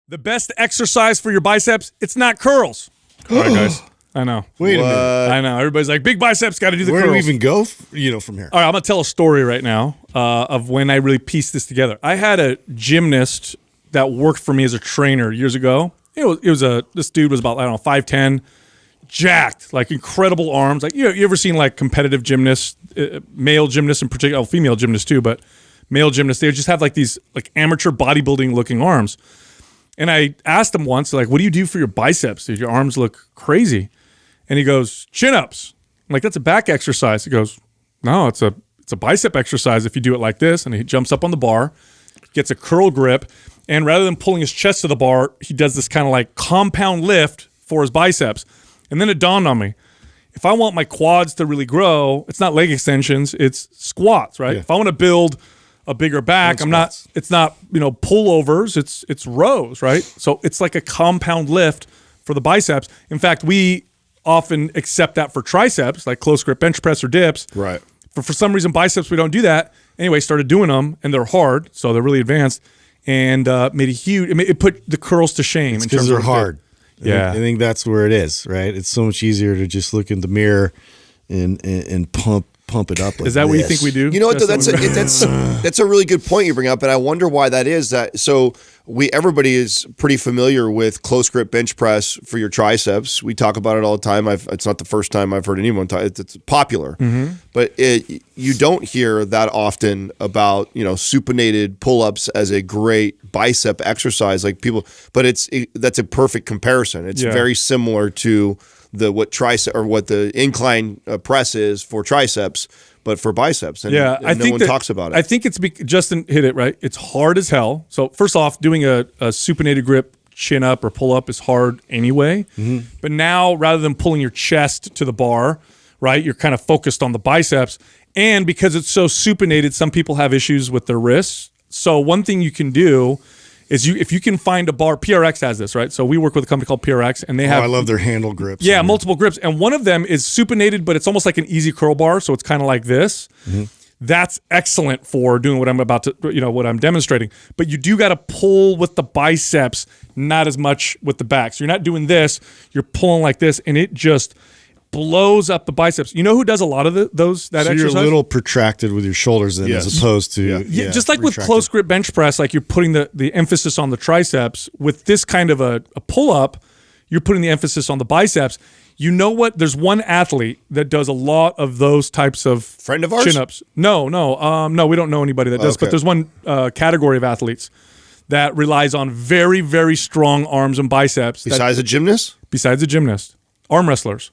The best exercise for your biceps, it's not curls. All right, guys. I know. Wait a minute. I know. Everybody's like, big biceps, got to do the Where curls. do we even go, from here? All right, I'm going to tell a story right now of when I really pieced this together. I had a gymnast that worked for me as a trainer years ago. This dude was about, 5'10", jacked, like incredible arms. Like, you ever seen like competitive gymnasts, male gymnasts in particular, female gymnasts too, but male gymnasts, they just have like these like amateur bodybuilding looking arms. And I asked him once, like, what do you do for your biceps? Your arms look crazy. And he goes, chin-ups. I'm like, that's a back exercise. He goes, no, it's a bicep exercise if you do it like this. And he jumps up on the bar, gets a curl grip, and rather than pulling his chest to the bar, he does this kind of like compound lift for his biceps. And then it dawned on me, if I want my quads to really grow, it's not leg extensions, it's squats, right? Yeah. If I want to build a bigger back, it's not pullovers, it's rows, right? So it's like a compound lift for the biceps. In fact, we often accept that for triceps, like close grip bench press or dips. Right. But for some reason, biceps, we don't do that. Anyway, started doing them, and they're hard, so they're really advanced, and it put the curls to shame. Because they're hard. Yeah. I think that's where it is, right? It's so much easier to just look in the mirror and pump it up. Like is that what you think we do? You know what? That's a really good point you bring up, and I wonder why that is. Everybody is pretty familiar with close grip bench press for your triceps. We talk about it all the time. It's not the first time I've heard anyone talk. It's popular, but you don't hear that often about supinated pull-ups as a great bicep exercise, like people. But that's a perfect comparison. It's very similar to what the incline press is for triceps, but for biceps. And I think no one talks about it. I think Justin hit it right. It's hard as hell. So first off, doing a supinated grip chin up or pull up is hard anyway. But now rather than pulling your chest to the bar, right, you're kind of focused on the biceps. And because it's so supinated, some people have issues with their wrists. So one thing you can do is if you can find a bar, PRX has this, right? So we work with a company called PRX, and they have— I love their handle grips. Yeah, multiple grips. And one of them is supinated, but it's almost like an easy curl bar, so it's kind of like this. That's excellent for doing what I'm about to, what I'm demonstrating. But you do got to pull with the biceps, not as much with the back. So you're not doing this, you're pulling like this, and it just blows up the biceps. You know who does a lot of that exercise? You're a little protracted with your shoulders then, as opposed to just like with close grip bench press, like you're putting the emphasis on the triceps. With this kind of a pull up, you're putting the emphasis on the biceps. You know what? There's one athlete that does a lot of those types of friend of ours? Chin ups. No, we don't know anybody that does. Okay. But there's one category of athletes that relies on very, very strong arms and biceps. Besides a gymnast? Besides a gymnast, arm wrestlers.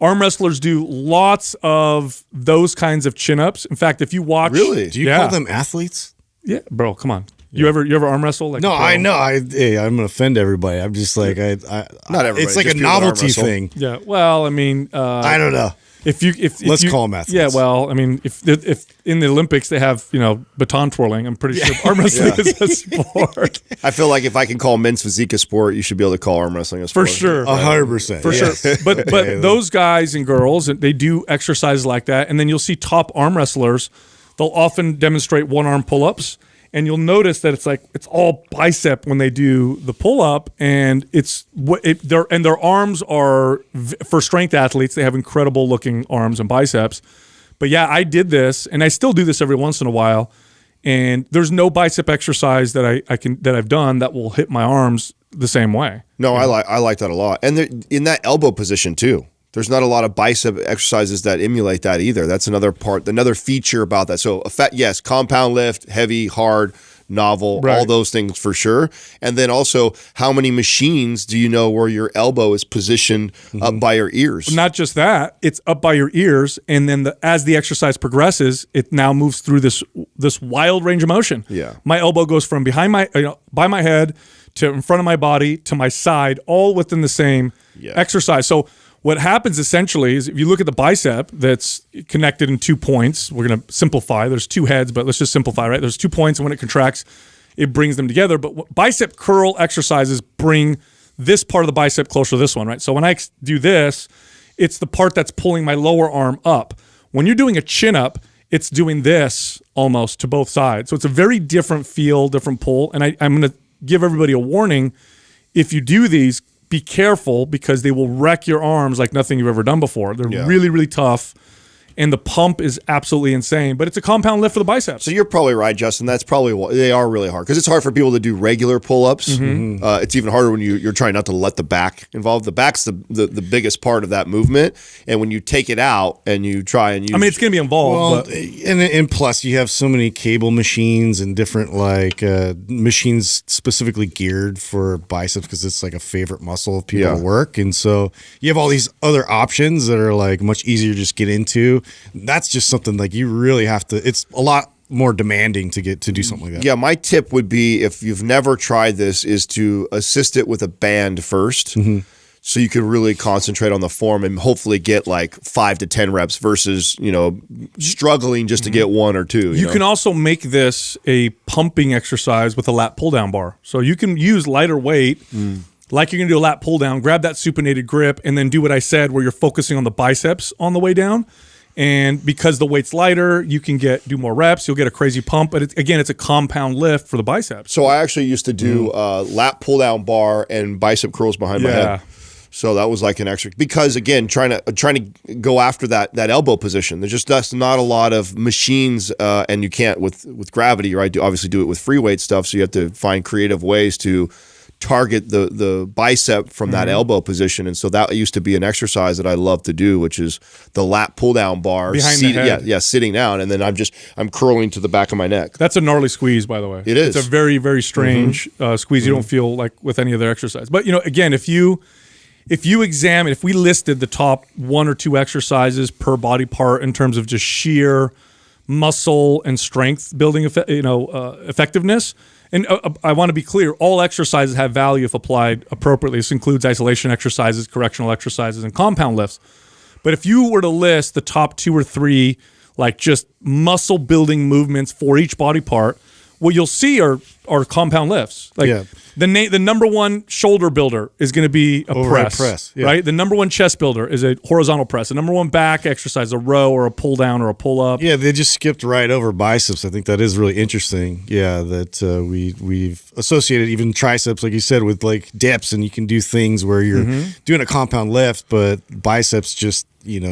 Arm wrestlers do lots of those kinds of chin-ups. In fact, if you watch— Really? Do you call them athletes? Yeah, bro, come on. You ever arm wrestle? Like no, I know. I'm gonna offend everybody. I'm just like not everybody. It's like just a people that arm novelty wrestle. thing. Yeah. Well, I mean, I don't know. If Let's you call them athletes. Yeah. Well, I mean, if in the Olympics they have baton twirling, I'm pretty sure arm wrestling is a sport. I feel like if I can call men's physique a sport, you should be able to call arm wrestling a sport. For sure. 100%. For sure. But those guys and girls, they do exercises like that. And then you'll see top arm wrestlers, they'll often demonstrate one-arm pull-ups. And you'll notice that it's all bicep when they do the pull-up. And their arms are, for strength athletes, they have incredible looking arms and biceps. But yeah, I did this, and I still do this every once in a while. And there's no bicep exercise that I've done that will hit my arms the same way. No, I like that a lot. And in that elbow position too. There's not a lot of bicep exercises that emulate that either. That's another feature about that. So, yes, compound lift, heavy, hard, novel, all those things for sure. And then also, how many machines do you know where your elbow is positioned up by your ears? Not just that, it's up by your ears, and then as the exercise progresses, it now moves through this wild range of motion. Yeah. My elbow goes from behind by my head to in front of my body to my side, all within the same exercise. So what happens essentially is if you look at the bicep that's connected in 2 points, we're going to simplify. There's 2 heads, but let's just simplify, right? There's 2 points, and when it contracts, it brings them together. But what bicep curl exercises bring this part of the bicep closer to this one, right? So when I do this, it's the part that's pulling my lower arm up. When you're doing a chin up, it's doing this almost to both sides. So it's a very different feel, different pull. And I'm going to give everybody a warning. If you do these, be careful because they will wreck your arms like nothing you've ever done before. They're really, really tough. And the pump is absolutely insane, but it's a compound lift for the biceps. So you're probably right, Justin. That's probably why they are really hard because it's hard for people to do regular pull-ups. It's even harder when you're trying not to let the back involve. The back's the biggest part of that movement, and when you take it out and you try and use, I mean, it's going to be involved. Well, and plus you have so many cable machines and different like machines specifically geared for biceps because it's like a favorite muscle of people to work, and so you have all these other options that are like much easier to just get into. That's just something like you really have to. It's a lot more demanding to get to do something like that. Yeah, my tip would be if you've never tried this, is to assist it with a band first. So you can really concentrate on the form and hopefully get like 5 to 10 reps versus, struggling just to get 1 or 2. You can also make this a pumping exercise with a lat pull down bar. So you can use lighter weight, like you're going to do a lat pull down, grab that supinated grip, and then do what I said where you're focusing on the biceps on the way down. And because the weight's lighter, you can do more reps. You'll get a crazy pump. But it's a compound lift for the biceps. So I actually used to do lat pull down bar and bicep curls behind my head. So that was like an extra because again, trying to go after that elbow position. That's not a lot of machines, and you can't with gravity, right? You obviously do it with free weight stuff. So you have to find creative ways to target the bicep from that elbow position, and so that used to be an exercise that I love to do, which is the lat pull down bar behind the head. Sitting down, and then I'm curling to the back of my neck. That's a gnarly squeeze, by the way. It is. It's a very, very strange squeeze. You don't feel like with any other exercise. But again, if we listed the top 1 or 2 exercises per body part in terms of just sheer muscle and strength building, effectiveness. And I want to be clear, all exercises have value if applied appropriately. This includes isolation exercises, correctional exercises, and compound lifts. But if you were to list the top 2 or 3, like just muscle building movements for each body part, what you'll see are compound lifts. Like the number 1 shoulder builder is going to be a press, right? The number 1 chest builder is a horizontal press. The number 1 back exercise, a row or a pull down or a pull up. Yeah, they just skipped right over biceps. I think that is really interesting. Yeah, that we've associated even triceps, like you said, with like dips, and you can do things where you're doing a compound lift, but biceps just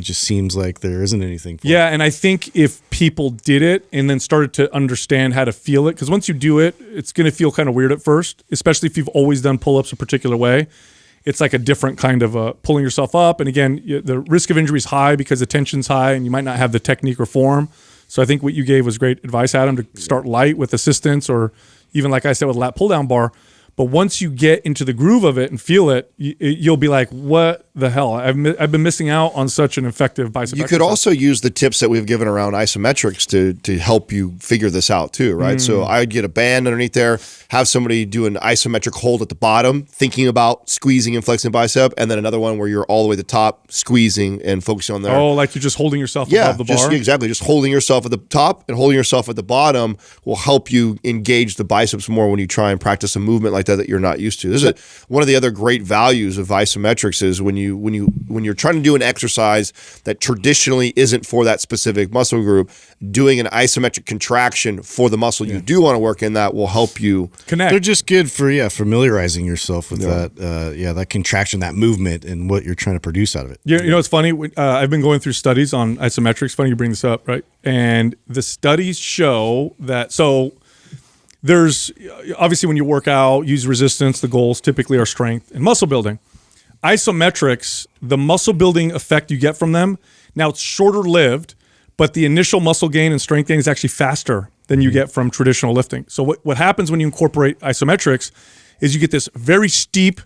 seems like there isn't anything for it. And I think if people did it and then started to understand how to feel it, because once you do it, it's going to feel kind of weird at first, especially if you've always done pull-ups a particular way. It's like a different kind of pulling yourself up. And again, the risk of injury is high because the tension's high and you might not have the technique or form. So I think what you gave was great advice, Adam, to start light with assistance or even, like I said, with a lat pull-down bar. But once you get into the groove of it and feel it, you'll be like, what the hell? I've been missing out on such an effective bicep exercise. Could also use the tips that we've given around isometrics to help you figure this out too, right? So I'd get a band underneath there, have somebody do an isometric hold at the bottom, thinking about squeezing and flexing bicep, and then another one where you're all the way to the top, squeezing and focusing on there. Oh, like you're just holding yourself above the bar? Exactly. Just holding yourself at the top and holding yourself at the bottom will help you engage the biceps more when you try and practice a movement like that you're not used to. This is one of the other great values of isometrics is when you're trying to do an exercise that traditionally isn't for that specific muscle group, doing an isometric contraction for the muscle you do want to work in that will help you connect. They're just good for familiarizing yourself with that contraction, that movement, and what you're trying to produce out of it. It's funny. I've been going through studies on isometrics. Funny you bring this up, right? And the studies show that there's obviously when you work out, use resistance, the goals typically are strength and muscle building. Isometrics, the muscle building effect you get from them, now it's shorter lived, but the initial muscle gain and strength gain is actually faster than you get from traditional lifting. So what happens when you incorporate isometrics is you get this very steep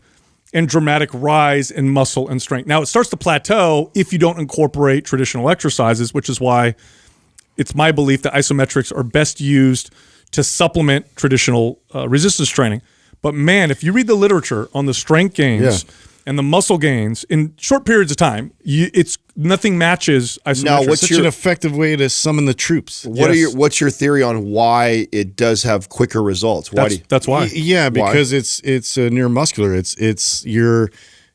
and dramatic rise in muscle and strength. Now it starts to plateau if you don't incorporate traditional exercises, which is why it's my belief that isometrics are best used to supplement traditional resistance training. But man, if you read the literature on the strength gains and the muscle gains in short periods of time, it's nothing matches isometrics. Now, what's such an effective way to summon the troops? What's your theory on why it does have quicker results? That's why. Yeah, because it's neuromuscular. It's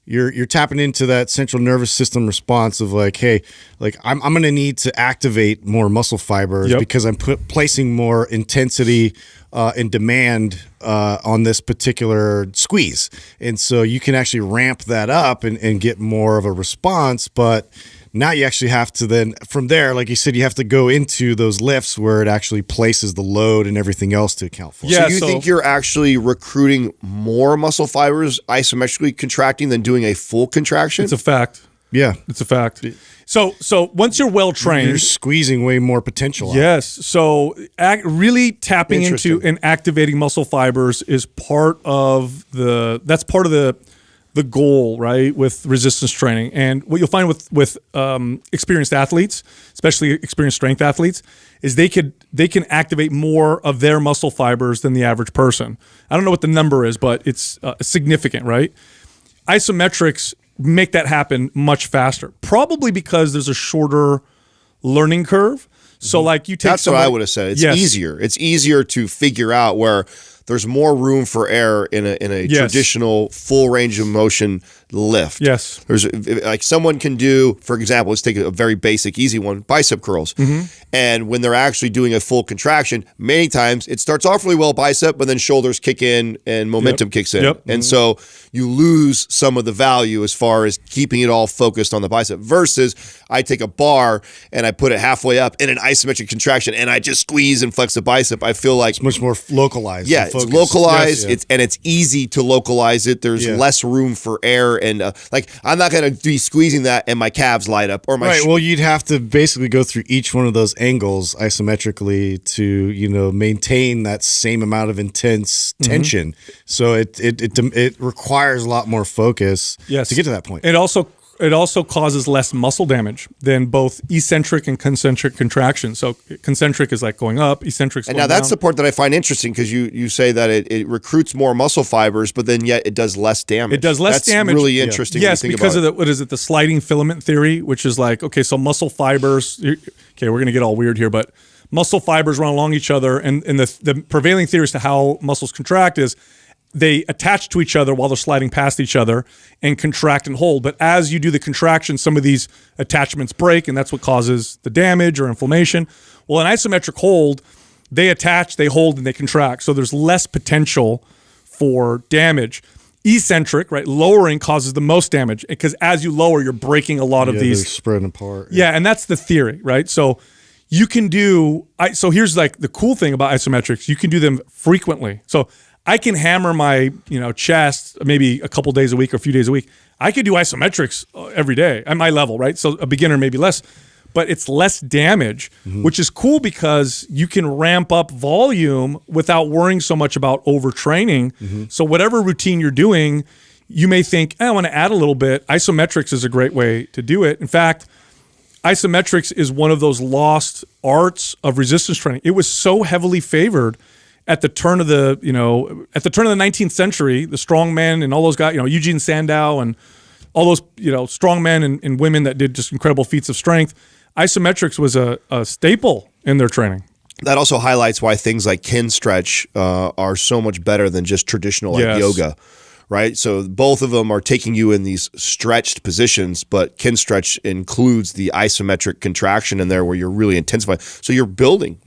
you're tapping into that central nervous system response of like, hey, like I'm going to need to activate more muscle fibers because I'm placing more intensity and demand on this particular squeeze. And so you can actually ramp that up and get more of a response. But now you actually have to then, from there, like you said, you have to go into those lifts where it actually places the load and everything else to account for. Yeah, so you think you're actually recruiting more muscle fibers isometrically contracting than doing a full contraction? It's a fact. Yeah. It's a fact. So once you're well trained, you're squeezing way more potential out. Yes. So really tapping into and activating muscle fibers is part of the goal, right, with resistance training. And what you'll find with experienced athletes, especially experienced strength athletes, is they can activate more of their muscle fibers than the average person. I don't know what the number is, but it's significant, right? Isometrics make that happen much faster, probably because there's a shorter learning curve. So like you take That's what I would have said. It's easier. It's easier to figure out where there's more room for error in a traditional full range of motion lift. Yes. There's like someone can do, for example, let's take a very basic, easy one, bicep curls. And when they're actually doing a full contraction, many times it starts off really well bicep, but then shoulders kick in and momentum kicks in. And so you lose some of the value as far as keeping it all focused on the bicep versus I take a bar and I put it halfway up in an isometric contraction and I just squeeze and flex the bicep. I feel like it's much more localized. Yeah, it's localized. It's easy to localize it. There's less room for error. And like I'm not going to be squeezing that and my calves light up or my well, you'd have to basically go through each one of those angles isometrically to maintain that same amount of intense tension. So it requires a lot more focus to get to that point. It also causes less muscle damage than both eccentric and concentric contractions. So concentric is like going up, eccentric is going down. And now that's the part that I find interesting because you say that it recruits more muscle fibers, but then yet it does less damage. It does less damage. That's really interesting. Yes, when you think because about of what is it, the sliding filament theory, which is like, okay, so muscle fibers, okay, we're going to get all weird here, but muscle fibers run along each other, and the prevailing theory as to how muscles contract is they attach to each other while they're sliding past each other and contract and hold. But as you do the contraction, some of these attachments break, and that's what causes the damage or inflammation. Well, an isometric hold, they attach, they hold, and they contract. So there's less potential for damage. Eccentric, right, lowering causes the most damage because as you lower, you're breaking a lot of these. They're spreading apart. Yeah, and that's the theory, right? So you can do, so here's like the cool thing about isometrics, you can do them frequently. So I can hammer my, chest maybe a couple days a week or a few days a week. I could do isometrics every day at my level, right? So a beginner maybe less, but it's less damage, which is cool because you can ramp up volume without worrying so much about overtraining. So whatever routine you're doing, you may think, I want to add a little bit. Isometrics is a great way to do it. In fact, isometrics is one of those lost arts of resistance training. It was so heavily favored at the turn of the 19th century, the strongmen and all those guys, Eugene Sandow and all those, strongmen and women that did just incredible feats of strength. Isometrics was a staple in their training. That also highlights why things like kin stretch are so much better than just traditional yoga. Right? So both of them are taking you in these stretched positions, but kin stretch includes the isometric contraction in there where you're really intensifying. So you're building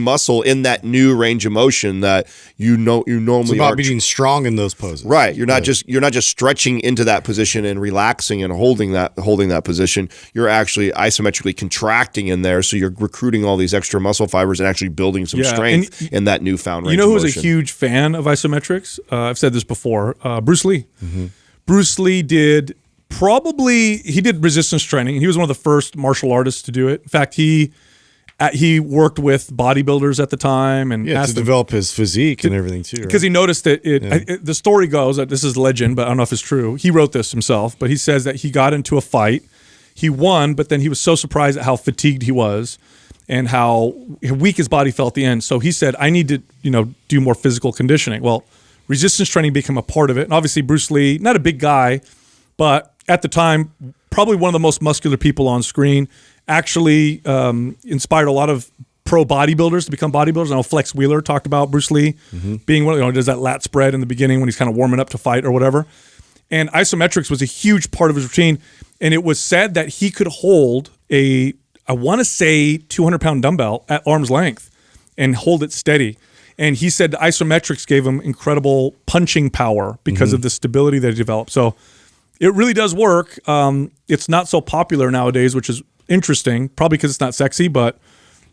muscle in that new range of motion that you normally it's about being strong in those poses. Right. You're not just stretching into that position and relaxing and holding that position. You're actually isometrically contracting in there. So you're recruiting all these extra muscle fibers and actually building some strength in that newfound range of motion. You know who's a huge fan of isometrics? I've said this before. Bruce Lee. Bruce Lee did resistance training. He was one of the first martial artists to do it. In fact, he worked with bodybuilders at the time and to develop his physique and everything too. Because he noticed that the story goes that this is legend, but I don't know if it's true. He wrote this himself, but he says that he got into a fight, he won, but then he was so surprised at how fatigued he was and how weak his body felt at the end. So he said, I need to do more physical conditioning. Well, resistance training became a part of it. And obviously Bruce Lee, not a big guy, but at the time, probably one of the most muscular people on screen, actually inspired a lot of pro bodybuilders to become bodybuilders. I know Flex Wheeler talked about Bruce Lee being one, does that lat spread in the beginning when he's kind of warming up to fight or whatever. And isometrics was a huge part of his routine. And it was said that he could hold I want to say 200-pound dumbbell at arm's length and hold it steady. And he said the isometrics gave him incredible punching power because of the stability that he developed. So it really does work. It's not so popular nowadays, which is interesting, probably because it's not sexy, but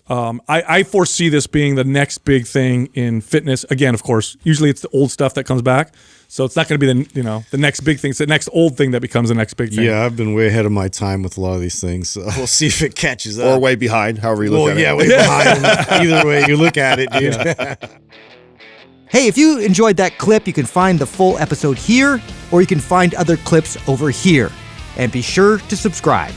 I foresee this being the next big thing in fitness. Again, of course, usually it's the old stuff that comes back. So it's not going to be the next big thing. It's the next old thing that becomes the next big thing. Yeah, I've been way ahead of my time with a lot of these things. So we'll see if it catches up. Or way behind, however you look at it. Yeah, way behind. Either way you look at it, dude. Yeah. Hey, if you enjoyed that clip, you can find the full episode here, or you can find other clips over here. And be sure to subscribe.